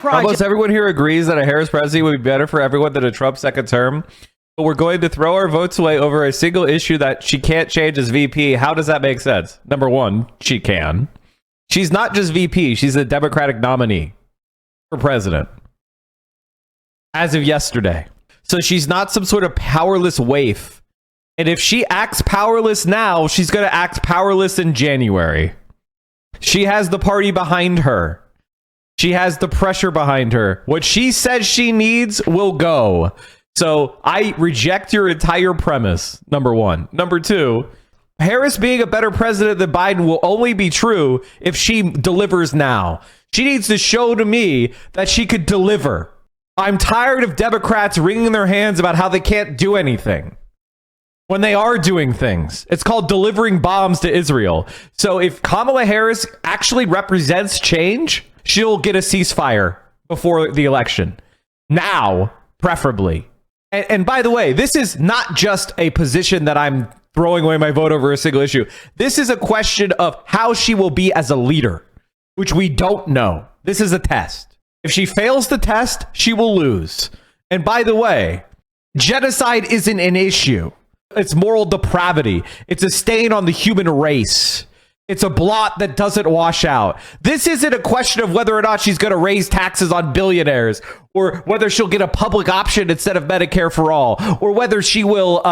Almost everyone here agrees that a Harris presidency would be better for everyone than a Trump second term. But we're going to throw our votes away over a single issue that she can't change as VP. How does that make sense? Number one, she can. She's not just VP. She's a Democratic nominee for president as of yesterday. So she's not some sort of powerless waif. And if she acts powerless now, she's going to act powerless in January. She has the party behind her. She has the pressure behind her. What she says she needs will go. So I reject your entire premise, number one. Number two, Harris being a better president than Biden will only be true if she delivers now. She needs to show to me that she could deliver. I'm tired of Democrats wringing their hands about how they can't do anything when they are doing things. It's called delivering bombs to Israel. So if Kamala Harris actually represents change, she'll get a ceasefire before the election. Now, preferably. And by the way, this is not just a position that I'm throwing away my vote over a single issue. This is a question of how she will be as a leader, which we don't know. This is a test. If she fails the test, she will lose. And by the way, genocide isn't an issue. It's moral depravity. It's a stain on the human race. It's a blot that doesn't wash out. This isn't a question of whether or not she's going to raise taxes on billionaires, or whether she'll get a public option instead of Medicare for all, or whether she will,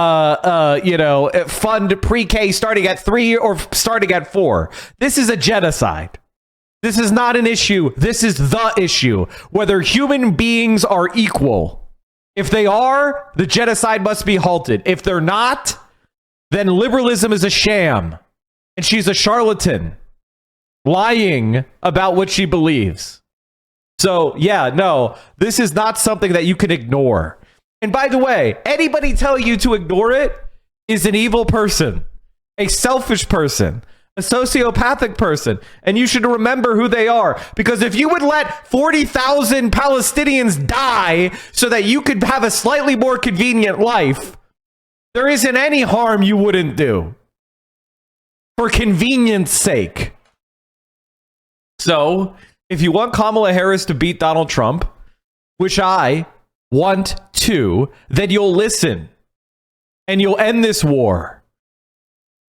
fund pre-K starting at 3 or starting at 4. This is a genocide. This is not an issue. This is the issue. Whether human beings are equal. If they are, the genocide must be halted. If they're not, then liberalism is a sham. And she's a charlatan, lying about what she believes. So, yeah, no, this is not something that you can ignore. And by the way, anybody telling you to ignore it is an evil person, a selfish person, a sociopathic person. And you should remember who they are. Because if you would let 40,000 Palestinians die so that you could have a slightly more convenient life, there isn't any harm you wouldn't do. For convenience sake. So, if you want Kamala Harris to beat Donald Trump, which I want to, then you'll listen. And you'll end this war.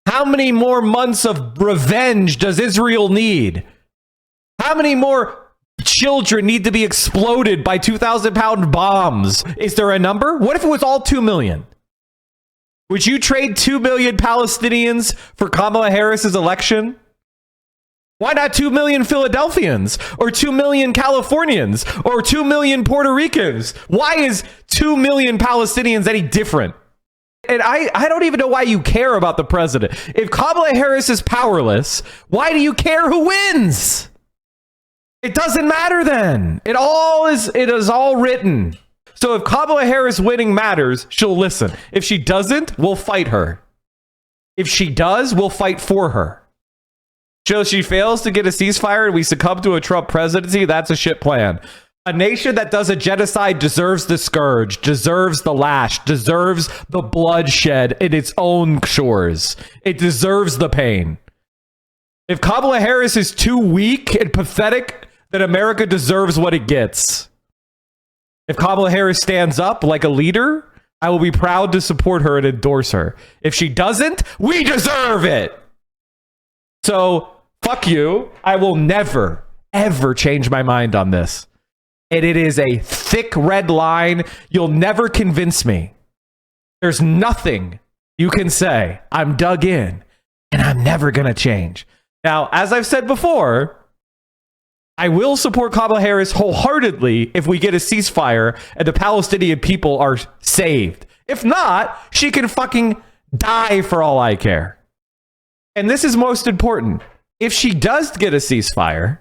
How many more months of revenge does Israel need? How many more children need to be exploded by 2,000-pound bombs? Is there a number? What if it was all 2 million? Would you trade 2 million Palestinians for Kamala Harris's election? Why not 2 million Philadelphians or 2 million Californians or 2 million Puerto Ricans? Why is 2 million Palestinians any different? And I don't even know why you care about the president. If Kamala Harris is powerless, why do you care who wins? It doesn't matter then. It is all written. So if Kamala Harris winning matters, she'll listen. If she doesn't, we'll fight her. If she does, we'll fight for her. So if she fails to get a ceasefire and we succumb to a Trump presidency, that's a shit plan. A nation that does a genocide deserves the scourge, deserves the lash, deserves the bloodshed in its own shores. It deserves the pain. If Kamala Harris is too weak and pathetic, then America deserves what it gets. If Kamala Harris stands up like a leader, I will be proud to support her and endorse her. If she doesn't, we deserve it. So, fuck you. I will never, ever change my mind on this. And it is a thick red line. You'll never convince me. There's nothing you can say. I'm dug in, and I'm never going to change. Now, as I've said before, I will support Kamala Harris wholeheartedly if we get a ceasefire and the Palestinian people are saved. If not, she can fucking die for all I care. And this is most important. If she does get a ceasefire,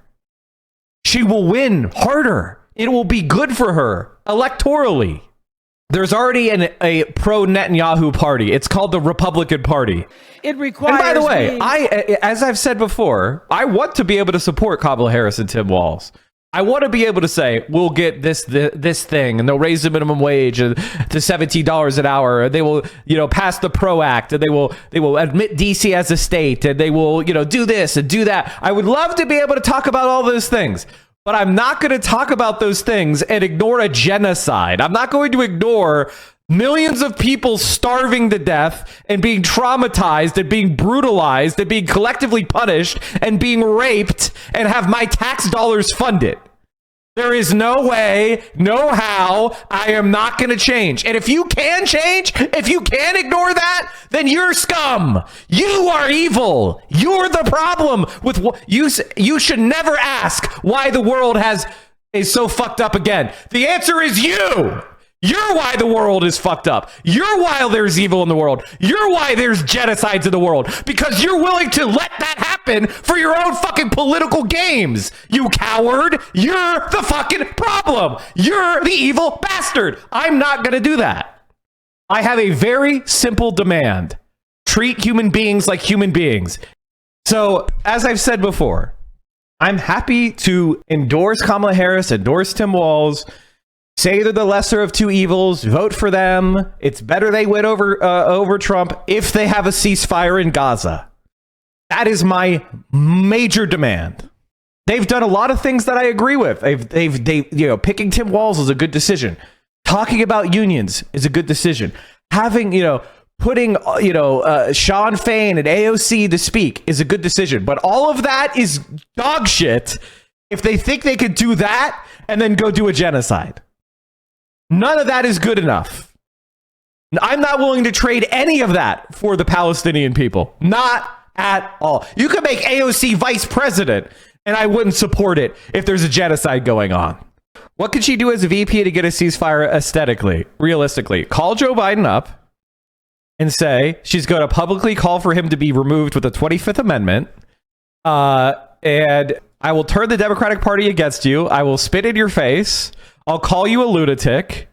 she will win harder. It will be good for her electorally. There's already a pro-Netanyahu party. It's called the Republican Party. It requires. And by the way, as I've said before, I want to be able to support Kamala Harris and Tim Walz. I want to be able to say we'll get this thing, and they'll raise the minimum wage to $17 an hour. And they will, pass the PRO Act, and they will admit DC as a state, and they will, do this and do that. I would love to be able to talk about all those things. But I'm not going to talk about those things and ignore a genocide. I'm not going to ignore millions of people starving to death and being traumatized and being brutalized and being collectively punished and being raped and have my tax dollars fund it. There is no way, no how, I am not going to change. And if you can change, if you can ignore that, then you're scum. You are evil. You're the problem with you should never ask why the world is so fucked up again. The answer is you. You're why the world is fucked up. You're why there's evil in the world. You're why there's genocides in the world. Because you're willing to let that happen for your own fucking political games. You coward. You're the fucking problem. You're the evil bastard. I'm not going to do that. I have a very simple demand. Treat human beings like human beings. So, as I've said before, I'm happy to endorse Kamala Harris, endorse Tim Walz, say they're the lesser of two evils, vote for them. It's better they win over Trump if they have a ceasefire in Gaza. That is my major demand. They've done a lot of things that I agree with. Picking Tim Walz is a good decision. Talking about unions is a good decision. Having, putting, Sean Fain and AOC to speak is a good decision. But all of that is dog shit if they think they could do that and then go do a genocide. None of that is good enough. I'm not willing to trade any of that for the Palestinian people. Not at all. You could make AOC vice president, and I wouldn't support it if there's a genocide going on. What could she do as a VP to get a ceasefire aesthetically, realistically? Call Joe Biden up and say she's going to publicly call for him to be removed with the 25th Amendment. And I will turn the Democratic Party against you. I will spit in your face. I'll call you a lunatic.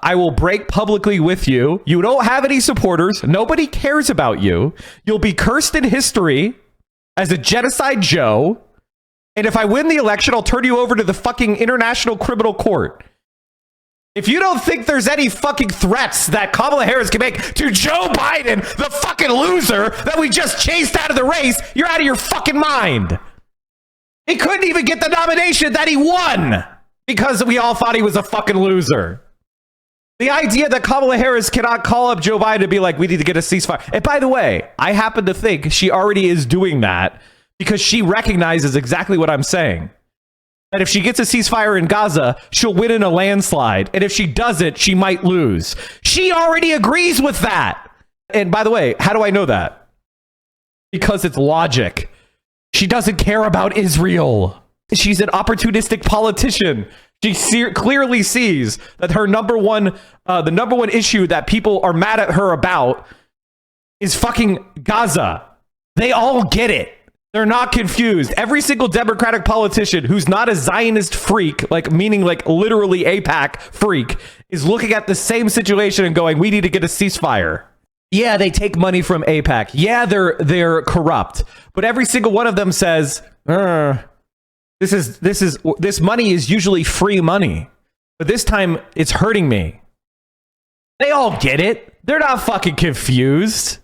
I will break publicly with you. You don't have any supporters. Nobody cares about you. You'll be cursed in history as a genocide Joe. And if I win the election, I'll turn you over to the fucking International Criminal Court. If you don't think there's any fucking threats that Kamala Harris can make to Joe Biden, the fucking loser that we just chased out of the race, you're out of your fucking mind. He couldn't even get the nomination that he won because we all thought he was a fucking loser. The idea that Kamala Harris cannot call up Joe Biden to be like, we need to get a ceasefire. And by the way, I happen to think she already is doing that because she recognizes exactly what I'm saying. That if she gets a ceasefire in Gaza, she'll win in a landslide. And if she doesn't, she might lose. She already agrees with that. And by the way, how do I know that? Because it's logic. She doesn't care about Israel. She's an opportunistic politician. She clearly sees that her the number one issue that people are mad at her about is fucking Gaza. They all get it. They're not confused. Every single Democratic politician who's not a Zionist freak, meaning literally AIPAC freak, is looking at the same situation and going, we need to get a ceasefire. Yeah, they take money from AIPAC. Yeah, they're corrupt. But every single one of them says, this money is usually free money, but this time it's hurting me. They all get it. They're not fucking confused.